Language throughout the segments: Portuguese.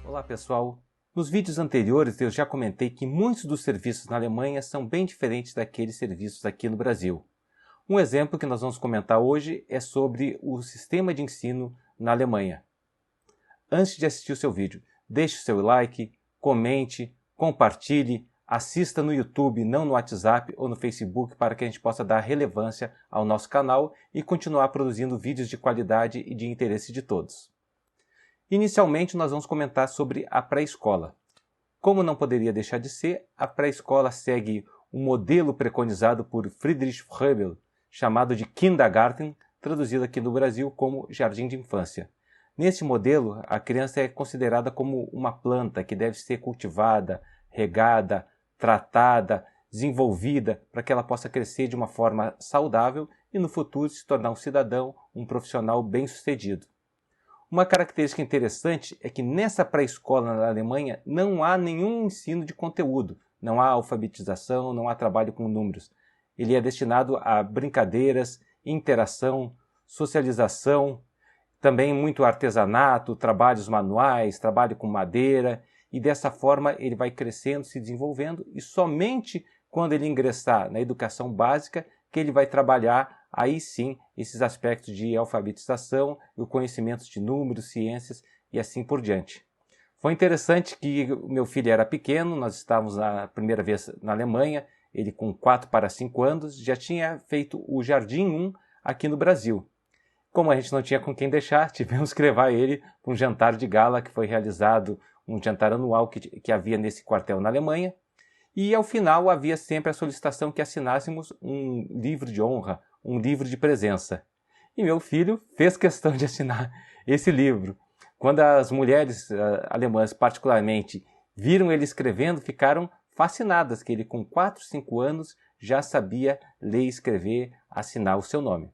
Olá pessoal, nos vídeos anteriores eu já comentei que muitos dos serviços na Alemanha são bem diferentes daqueles serviços aqui no Brasil. Um exemplo que nós vamos comentar hoje é sobre o sistema de ensino na Alemanha. Antes de assistir o seu vídeo, deixe o seu like, comente, compartilhe, assista no YouTube, não no WhatsApp ou no Facebook, para que a gente possa dar relevância ao nosso canal e continuar produzindo vídeos de qualidade e de interesse de todos. Inicialmente, nós vamos comentar sobre a pré-escola. Como não poderia deixar de ser, a pré-escola segue um modelo preconizado por Friedrich Froebel, chamado de Kindergarten, traduzido aqui no Brasil como Jardim de Infância. Neste modelo, a criança é considerada como uma planta que deve ser cultivada, regada, tratada, desenvolvida para que ela possa crescer de uma forma saudável e no futuro se tornar um cidadão, um profissional bem-sucedido. Uma característica interessante é que nessa pré-escola na Alemanha não há nenhum ensino de conteúdo, não há alfabetização, não há trabalho com números. Ele é destinado a brincadeiras, interação, socialização, também muito artesanato, trabalhos manuais, trabalho com madeira, e dessa forma ele vai crescendo, se desenvolvendo, e somente quando ele ingressar na educação básica que ele vai trabalhar aí sim esses aspectos de alfabetização, o conhecimento de números, ciências e assim por diante. Foi interessante que o meu filho era pequeno, nós estávamos a primeira vez na Alemanha, ele com 4 para 5 anos, já tinha feito o Jardim 1 aqui no Brasil. Como a gente não tinha com quem deixar, tivemos que levar ele para um jantar de gala que foi realizado, um jantar anual que havia nesse quartel na Alemanha. E ao final havia sempre a solicitação que assinássemos um livro de honra, um livro de presença. E meu filho fez questão de assinar esse livro. Quando as mulheres alemãs, particularmente, viram ele escrevendo, ficaram fascinadas que ele com 4, 5 anos já sabia ler e escrever, assinar o seu nome.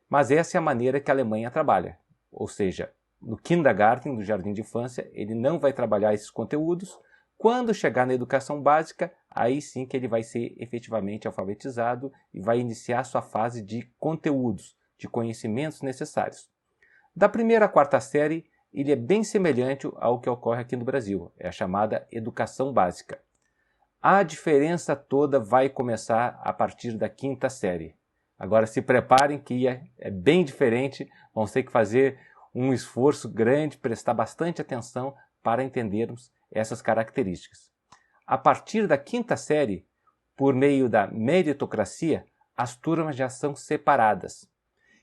Mas essa é a maneira que a Alemanha trabalha. Ou seja, no Kindergarten, no Jardim de Infância, ele não vai trabalhar esses conteúdos. Quando chegar na educação básica, aí sim que ele vai ser efetivamente alfabetizado e vai iniciar sua fase de conteúdos, de conhecimentos necessários. Da primeira à quarta série, ele é bem semelhante ao que ocorre aqui no Brasil, é a chamada educação básica. A diferença toda vai começar a partir da quinta série. Agora se preparem que é bem diferente, vamos ter que fazer um esforço grande, prestar bastante atenção para entendermos essas características. A partir da quinta série, por meio da meritocracia, as turmas já são separadas.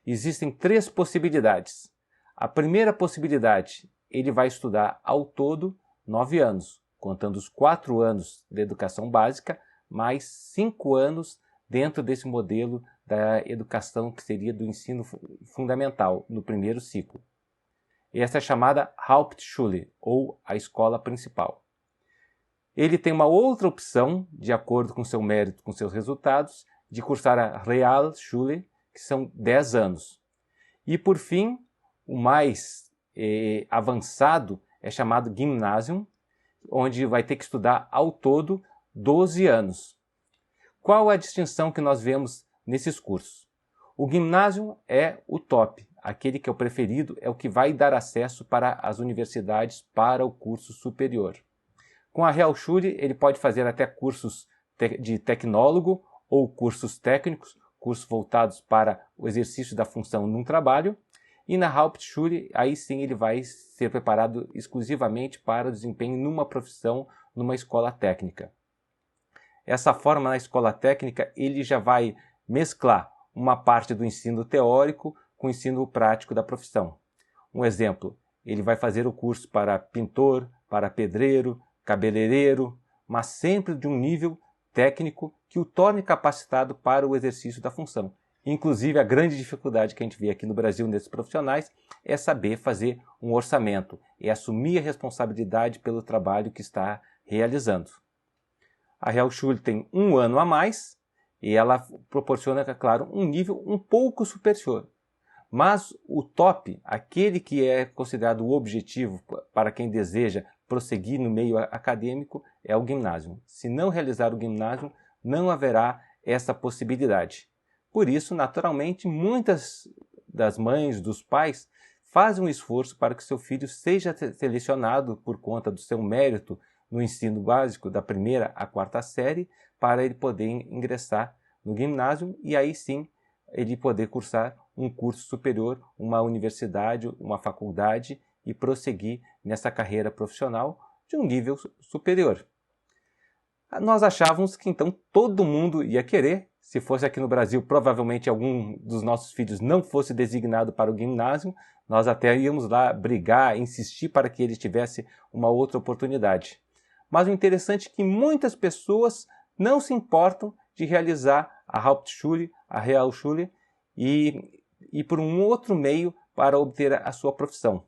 Existem 3 possibilidades. A primeira possibilidade, ele vai estudar ao todo 9 anos, contando os 4 anos de educação básica, mais 5 anos dentro desse modelo da educação que seria do ensino fundamental, no primeiro ciclo. Essa é chamada Hauptschule, ou a escola principal. Ele tem uma outra opção, de acordo com seu mérito, com seus resultados, de cursar a Realschule, que são 10 anos. E, por fim, o mais avançado é chamado Gymnasium, onde vai ter que estudar ao todo 12 anos. Qual a distinção que nós vemos nesses cursos? O Gymnasium é o top, aquele que é o preferido, é o que vai dar acesso para as universidades para o curso superior. Com a Realschule, ele pode fazer até cursos de tecnólogo ou cursos técnicos, cursos voltados para o exercício da função num trabalho. E na Hauptschule, aí sim ele vai ser preparado exclusivamente para o desempenho numa profissão, numa escola técnica. Essa forma na escola técnica, ele já vai mesclar uma parte do ensino teórico com o ensino prático da profissão. Um exemplo, ele vai fazer o curso para pintor, para pedreiro, cabeleireiro, mas sempre de um nível técnico que o torne capacitado para o exercício da função. Inclusive, a grande dificuldade que a gente vê aqui no Brasil nesses profissionais é saber fazer um orçamento, é assumir a responsabilidade pelo trabalho que está realizando. A Realschule tem 1 ano a mais e ela proporciona, é claro, um nível um pouco superior. Mas o top, aquele que é considerado o objetivo para quem deseja prosseguir no meio acadêmico, é o Gymnasium. Se não realizar o Gymnasium, não haverá essa possibilidade. Por isso, naturalmente, muitas das mães, dos pais, fazem um esforço para que seu filho seja selecionado por conta do seu mérito no ensino básico da primeira à quarta série, para ele poder ingressar no ginásio e aí sim ele poder cursar um curso superior, uma universidade, uma faculdade e prosseguir nessa carreira profissional de um nível superior. Nós achávamos que então todo mundo ia querer. Se fosse aqui no Brasil, provavelmente algum dos nossos filhos não fosse designado para o ginásio, nós até íamos lá brigar, insistir para que ele tivesse uma outra oportunidade. Mas o interessante é que muitas pessoas não se importam de realizar a Hauptschule, a Realschule, e por um outro meio para obter a sua profissão.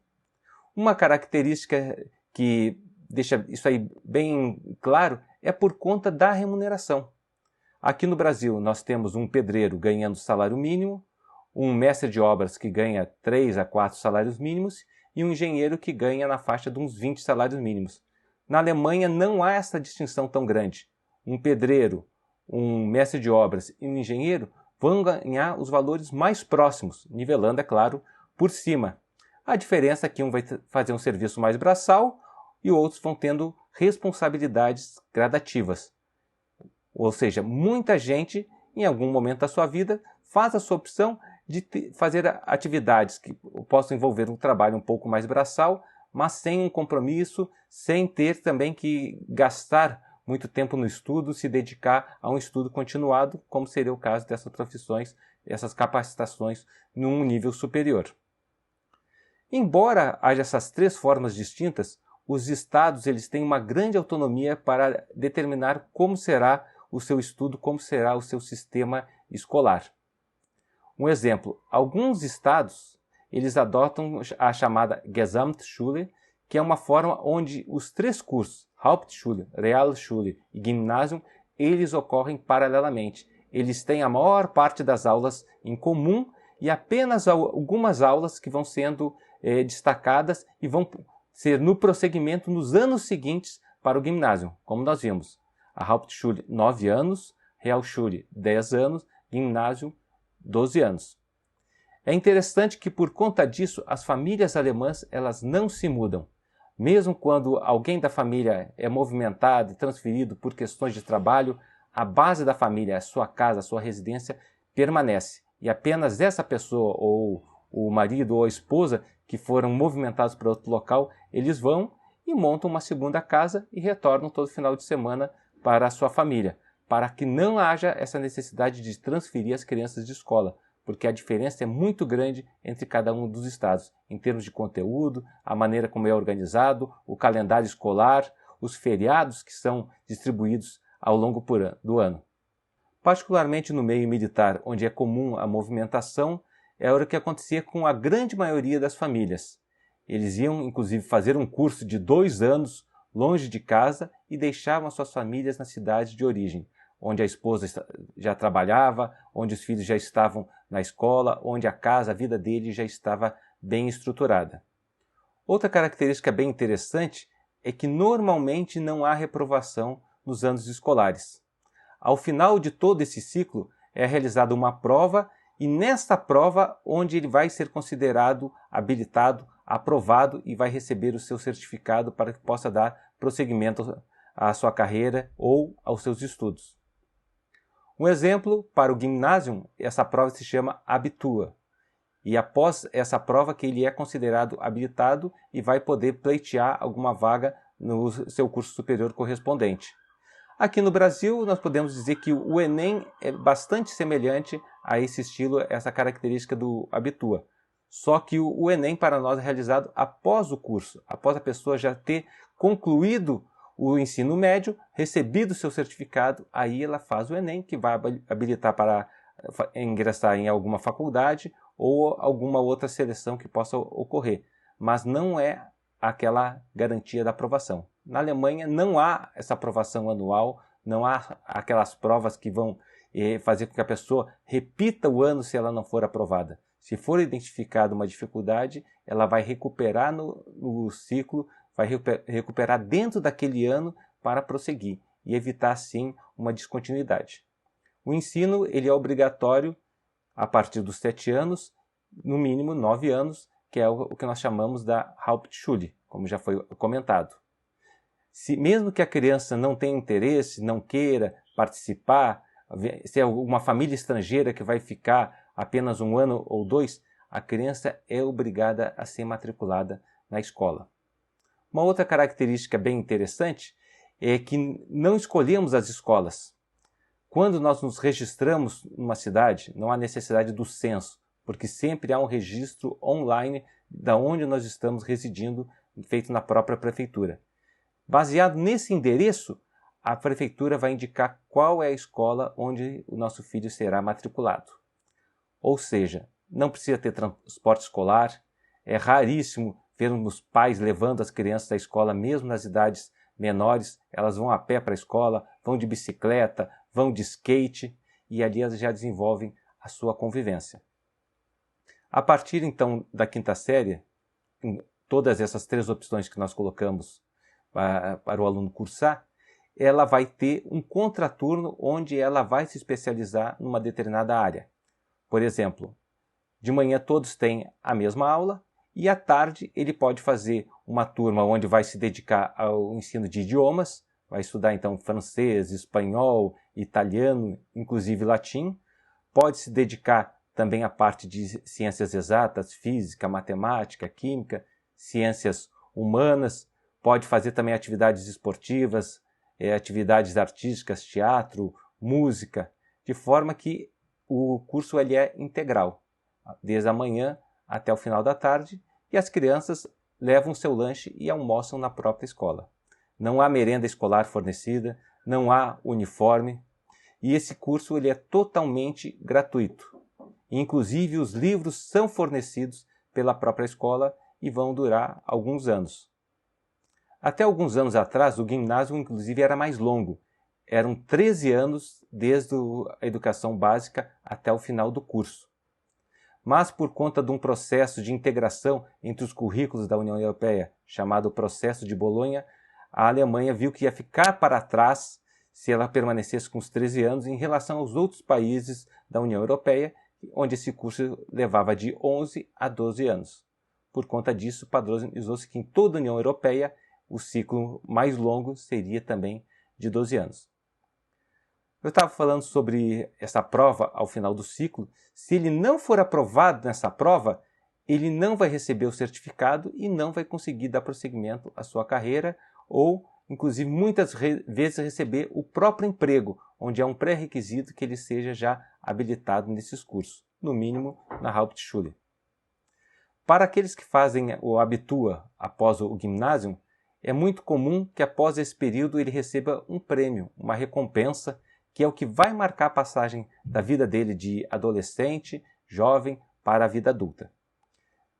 Uma característica que deixa isso aí bem claro é por conta da remuneração. Aqui no Brasil nós temos um pedreiro ganhando salário mínimo, um mestre de obras que ganha 3 a 4 salários mínimos e um engenheiro que ganha na faixa de uns 20 salários mínimos. Na Alemanha não há essa distinção tão grande. Um pedreiro, um mestre de obras e um engenheiro vão ganhar os valores mais próximos, nivelando, é claro, por cima. A diferença é que um vai fazer um serviço mais braçal e outros vão tendo responsabilidades gradativas. Ou seja, muita gente, em algum momento da sua vida, faz a sua opção de fazer atividades que possam envolver um trabalho um pouco mais braçal, mas sem um compromisso, sem ter também que gastar muito tempo no estudo, se dedicar a um estudo continuado, como seria o caso dessas profissões, essas capacitações num nível superior. Embora haja essas três formas distintas, os estados eles têm uma grande autonomia para determinar como será o seu estudo, como será o seu sistema escolar. Um exemplo, alguns estados eles adotam a chamada Gesamtschule, que é uma forma onde os três cursos, Hauptschule, Realschule e Gymnasium, eles ocorrem paralelamente. Eles têm a maior parte das aulas em comum e apenas algumas aulas que vão sendo destacadas e vão ser no prosseguimento nos anos seguintes para o Gymnasium, como nós vimos. A Hauptschule, 9 anos, Realschule, 10 anos, Gymnasium, 12 anos. É interessante que por conta disso as famílias alemãs elas não se mudam. Mesmo quando alguém da família é movimentado e transferido por questões de trabalho, a base da família, a sua casa, a sua residência, permanece. E apenas essa pessoa, ou o marido ou a esposa, que foram movimentados para outro local, eles vão e montam uma segunda casa e retornam todo final de semana para a sua família, para que não haja essa necessidade de transferir as crianças de escola, porque a diferença é muito grande entre cada um dos estados, em termos de conteúdo, a maneira como é organizado, o calendário escolar, os feriados que são distribuídos ao longo do ano. Particularmente no meio militar, onde é comum a movimentação, era o que acontecia com a grande maioria das famílias. Eles iam, inclusive, fazer um curso de 2 anos longe de casa e deixavam as suas famílias na cidade de origem, onde a esposa já trabalhava, onde os filhos já estavam na escola, onde a casa, a vida dele já estava bem estruturada. Outra característica bem interessante é que normalmente não há reprovação nos anos escolares. Ao final de todo esse ciclo é realizada uma prova e nesta prova onde ele vai ser considerado habilitado, aprovado e vai receber o seu certificado para que possa dar prosseguimento à sua carreira ou aos seus estudos. Um exemplo, para o Gymnasium, essa prova se chama Abitur. E após essa prova que ele é considerado habilitado e vai poder pleitear alguma vaga no seu curso superior correspondente. Aqui no Brasil, nós podemos dizer que o Enem é bastante semelhante a esse estilo, essa característica do Abitur. Só que o Enem para nós é realizado após o curso, após a pessoa já ter concluído o ensino médio, recebido o seu certificado, aí ela faz o Enem, que vai habilitar para ingressar em alguma faculdade ou alguma outra seleção que possa ocorrer. Mas não é aquela garantia da aprovação. Na Alemanha não há essa aprovação anual, não há aquelas provas que vão fazer com que a pessoa repita o ano se ela não for aprovada. Se for identificada uma dificuldade, ela vai recuperar no ciclo, vai recuperar dentro daquele ano para prosseguir e evitar, assim, uma descontinuidade. O ensino ele é obrigatório a partir dos 7 anos, no mínimo 9 anos, que é o que nós chamamos da Hauptschule, como já foi comentado. Mesmo que a criança não tenha interesse, não queira participar, se é uma família estrangeira que vai ficar apenas 1 ano ou 2, a criança é obrigada a ser matriculada na escola. Uma outra característica bem interessante é que não escolhemos as escolas. Quando nós nos registramos numa cidade, não há necessidade do censo, porque sempre há um registro online da onde nós estamos residindo, feito na própria prefeitura. Baseado nesse endereço, a prefeitura vai indicar qual é a escola onde o nosso filho será matriculado. Ou seja, não precisa ter transporte escolar, é raríssimo vermos pais levando as crianças à escola, mesmo nas idades menores, elas vão a pé para a escola, vão de bicicleta, vão de skate e ali elas já desenvolvem a sua convivência. A partir então da 5ª série, todas essas 3 opções que nós colocamos para o aluno cursar, ela vai ter um contraturno onde ela vai se especializar numa determinada área. Por exemplo, de manhã todos têm a mesma aula e à tarde ele pode fazer uma turma onde vai se dedicar ao ensino de idiomas, vai estudar então francês, espanhol, italiano, inclusive latim, pode se dedicar também à parte de ciências exatas, física, matemática, química, ciências humanas, pode fazer também atividades esportivas, atividades artísticas, teatro, música, de forma que o curso ele é integral, desde a manhã até o final da tarde, e as crianças levam seu lanche e almoçam na própria escola. Não há merenda escolar fornecida, não há uniforme, e esse curso ele é totalmente gratuito. Inclusive os livros são fornecidos pela própria escola e vão durar alguns anos. Até alguns anos atrás, o ginásio, inclusive, era mais longo. Eram 13 anos desde a educação básica até o final do curso. Mas, por conta de um processo de integração entre os currículos da União Europeia, chamado Processo de Bolonha, a Alemanha viu que ia ficar para trás se ela permanecesse com os 13 anos em relação aos outros países da União Europeia, onde esse curso levava de 11 a 12 anos. Por conta disso, padronizou-se que em toda a União Europeia o ciclo mais longo seria também de 12 anos. Eu estava falando sobre essa prova ao final do ciclo. Se ele não for aprovado nessa prova, ele não vai receber o certificado e não vai conseguir dar prosseguimento à sua carreira ou, inclusive, muitas vezes receber o próprio emprego, onde é um pré-requisito que ele seja já habilitado nesses cursos, no mínimo na Hauptschule. Para aqueles que fazem o Abitur após o Gymnasium, é muito comum que após esse período ele receba um prêmio, uma recompensa, que é o que vai marcar a passagem da vida dele de adolescente, jovem, para a vida adulta.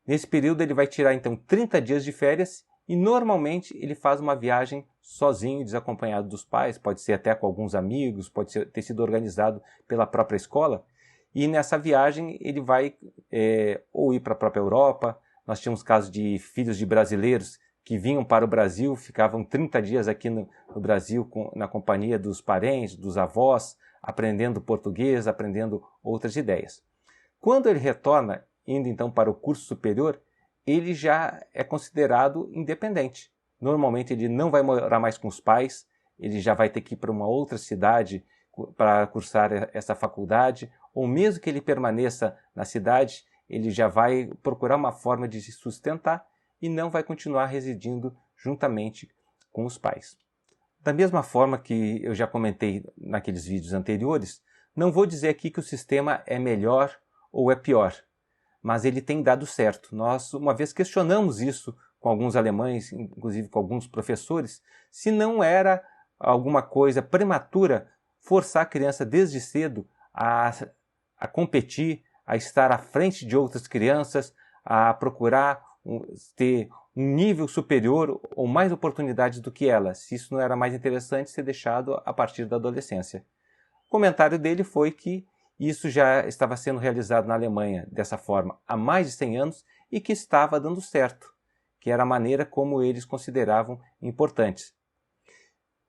Nesse período ele vai tirar então 30 dias de férias e normalmente ele faz uma viagem sozinho, desacompanhado dos pais, pode ser até com alguns amigos, pode ter sido organizado pela própria escola, e nessa viagem ele vai ou ir para a própria Europa. Nós tínhamos casos de filhos de brasileiros que vinham para o Brasil, ficavam 30 dias aqui no Brasil na companhia dos parentes, dos avós, aprendendo português, aprendendo outras ideias. Quando ele retorna, indo então para o curso superior, ele já é considerado independente. Normalmente ele não vai morar mais com os pais, ele já vai ter que ir para uma outra cidade para cursar essa faculdade, ou mesmo que ele permaneça na cidade, ele já vai procurar uma forma de se sustentar e não vai continuar residindo juntamente com os pais. Da mesma forma que eu já comentei naqueles vídeos anteriores, não vou dizer aqui que o sistema é melhor ou é pior, mas ele tem dado certo. Nós, uma vez, questionamos isso com alguns alemães, inclusive com alguns professores, se não era alguma coisa prematura forçar a criança desde cedo a competir, a estar à frente de outras crianças, a procurar ter um nível superior ou mais oportunidades do que ela, se isso não era mais interessante ser deixado a partir da adolescência. O comentário dele foi que isso já estava sendo realizado na Alemanha dessa forma há mais de 100 anos e que estava dando certo, que era a maneira como eles consideravam importantes.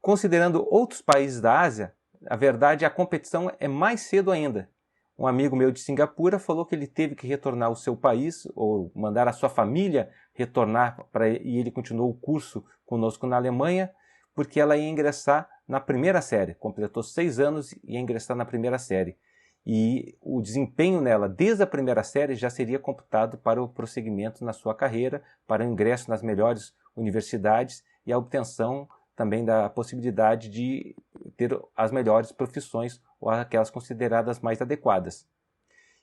Considerando outros países da Ásia, a verdade, a competição é mais cedo ainda, Um amigo meu de Singapura falou que ele teve que retornar ao seu país, ou mandar a sua família retornar, e ele continuou o curso conosco na Alemanha, porque ela ia ingressar na primeira série. Completou 6 anos e ia ingressar na primeira série. E o desempenho nela, desde a primeira série, já seria computado para o prosseguimento na sua carreira, para o ingresso nas melhores universidades e a obtenção também da possibilidade de ter as melhores profissões ou aquelas consideradas mais adequadas.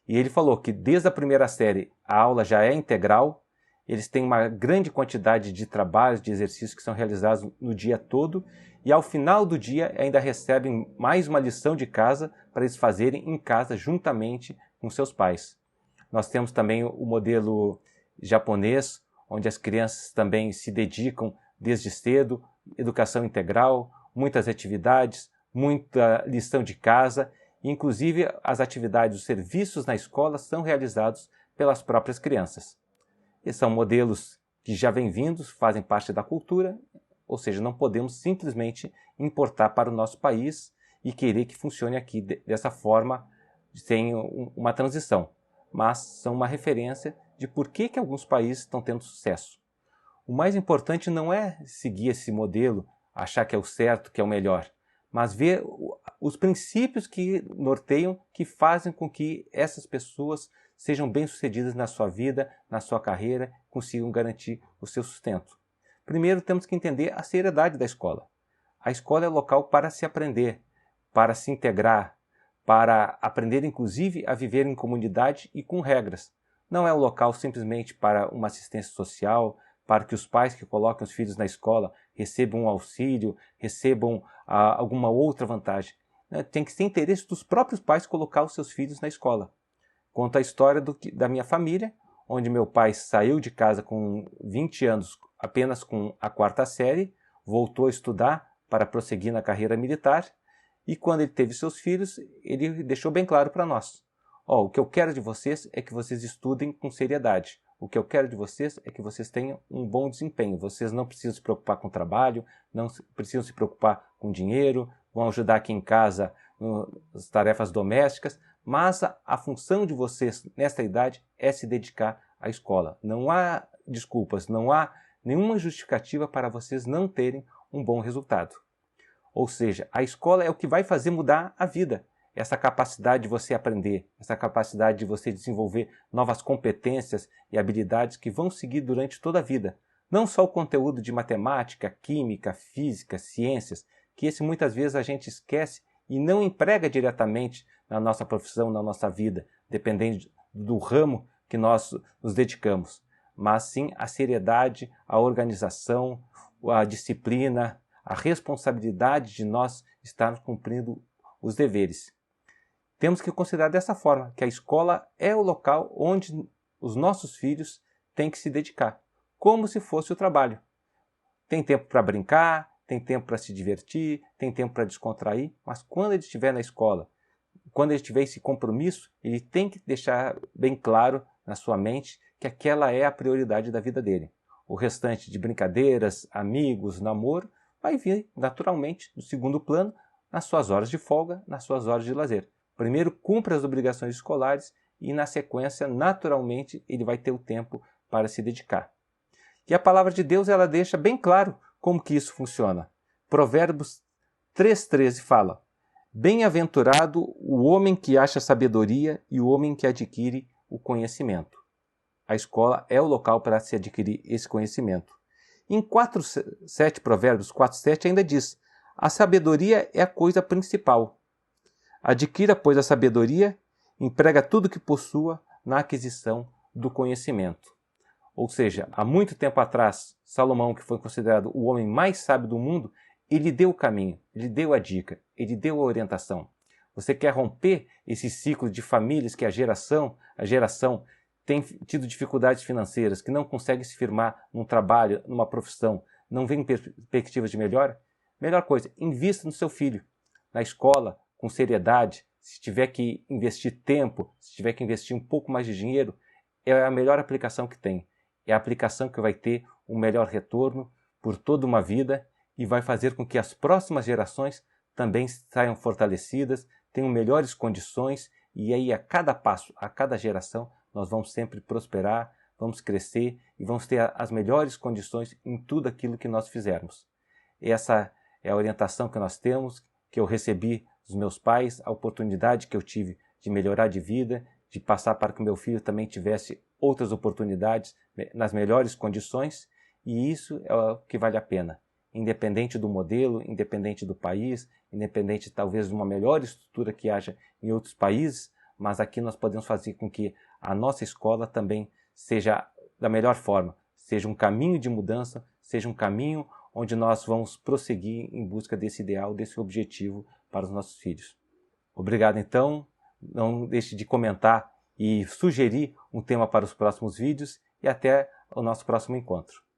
E ele falou que desde a primeira série a aula já é integral, eles têm uma grande quantidade de trabalhos, de exercícios que são realizados no dia todo, e ao final do dia ainda recebem mais uma lição de casa para eles fazerem em casa juntamente com seus pais. Nós temos também o modelo japonês, onde as crianças também se dedicam desde cedo, educação integral, muitas atividades, muita lição de casa, inclusive as atividades, os serviços na escola são realizados pelas próprias crianças. E são modelos que já vêm vindos, fazem parte da cultura, ou seja, não podemos simplesmente importar para o nosso país e querer que funcione aqui dessa forma, sem uma transição. Mas são uma referência de por que alguns países estão tendo sucesso. O mais importante não é seguir esse modelo, achar que é o certo, que é o melhor, mas ver os princípios que norteiam, que fazem com que essas pessoas sejam bem-sucedidas na sua vida, na sua carreira, consigam garantir o seu sustento. Primeiro, temos que entender a seriedade da escola. A escola é local para se aprender, para se integrar, para aprender inclusive a viver em comunidade e com regras. Não é um local simplesmente para uma assistência social, para que os pais que colocam os filhos na escola recebam um auxílio, recebam alguma outra vantagem. Tem que ser interesse dos próprios pais colocar os seus filhos na escola. Conto a história da minha família, onde meu pai saiu de casa com 20 anos, apenas com a 4ª série, voltou a estudar para prosseguir na carreira militar, e quando ele teve seus filhos, ele deixou bem claro para nós: o que eu quero de vocês é que vocês estudem com seriedade. O que eu quero de vocês é que vocês tenham um bom desempenho. Vocês não precisam se preocupar com o trabalho, não precisam se preocupar com dinheiro, vão ajudar aqui em casa nas tarefas domésticas, mas a função de vocês nesta idade é se dedicar à escola. Não há desculpas, não há nenhuma justificativa para vocês não terem um bom resultado. Ou seja, a escola é o que vai fazer mudar a vida. Essa capacidade de você aprender, essa capacidade de você desenvolver novas competências e habilidades que vão seguir durante toda a vida. Não só o conteúdo de matemática, química, física, ciências, que esse muitas vezes a gente esquece e não emprega diretamente na nossa profissão, na nossa vida, dependendo do ramo que nós nos dedicamos. Mas sim a seriedade, a organização, a disciplina, a responsabilidade de nós estarmos cumprindo os deveres. Temos que considerar dessa forma, que a escola é o local onde os nossos filhos têm que se dedicar, como se fosse o trabalho. Tem tempo para brincar, tem tempo para se divertir, tem tempo para descontrair, mas quando ele estiver na escola, quando ele tiver esse compromisso, ele tem que deixar bem claro na sua mente que aquela é a prioridade da vida dele. O restante de brincadeiras, amigos, namoro, vai vir naturalmente no segundo plano, nas suas horas de folga, nas suas horas de lazer. Primeiro cumpra as obrigações escolares e na sequência, naturalmente, ele vai ter o tempo para se dedicar. E a palavra de Deus ela deixa bem claro como que isso funciona. Provérbios 3,13 fala: bem-aventurado o homem que acha sabedoria e o homem que adquire o conhecimento. A escola é o local para se adquirir esse conhecimento. Em Provérbios 4,7 ainda diz: a sabedoria é a coisa principal. Adquira, pois, a sabedoria, emprega tudo que possua na aquisição do conhecimento. Ou seja, há muito tempo atrás, Salomão, que foi considerado o homem mais sábio do mundo, ele deu o caminho, ele deu a dica, ele deu a orientação. Você quer romper esse ciclo de famílias que a geração tem tido dificuldades financeiras, que não consegue se firmar num trabalho, numa profissão, não vê perspectivas de melhora? Melhor coisa, invista no seu filho, na escola, com seriedade. Se tiver que investir tempo, se tiver que investir um pouco mais de dinheiro, é a melhor aplicação que tem. É a aplicação que vai ter um melhor retorno por toda uma vida e vai fazer com que as próximas gerações também saiam fortalecidas, tenham melhores condições e aí a cada passo, a cada geração, nós vamos sempre prosperar, vamos crescer e vamos ter as melhores condições em tudo aquilo que nós fizermos. Essa é a orientação que nós temos, que eu recebi dos meus pais, a oportunidade que eu tive de melhorar de vida, de passar para que meu filho também tivesse outras oportunidades nas melhores condições, e isso é o que vale a pena. Independente do modelo, independente do país, independente talvez de uma melhor estrutura que haja em outros países, mas aqui nós podemos fazer com que a nossa escola também seja da melhor forma, seja um caminho de mudança, seja um caminho onde nós vamos prosseguir em busca desse ideal, desse objetivo para os nossos filhos. Obrigado então, não deixe de comentar e sugerir um tema para os próximos vídeos e até o nosso próximo encontro.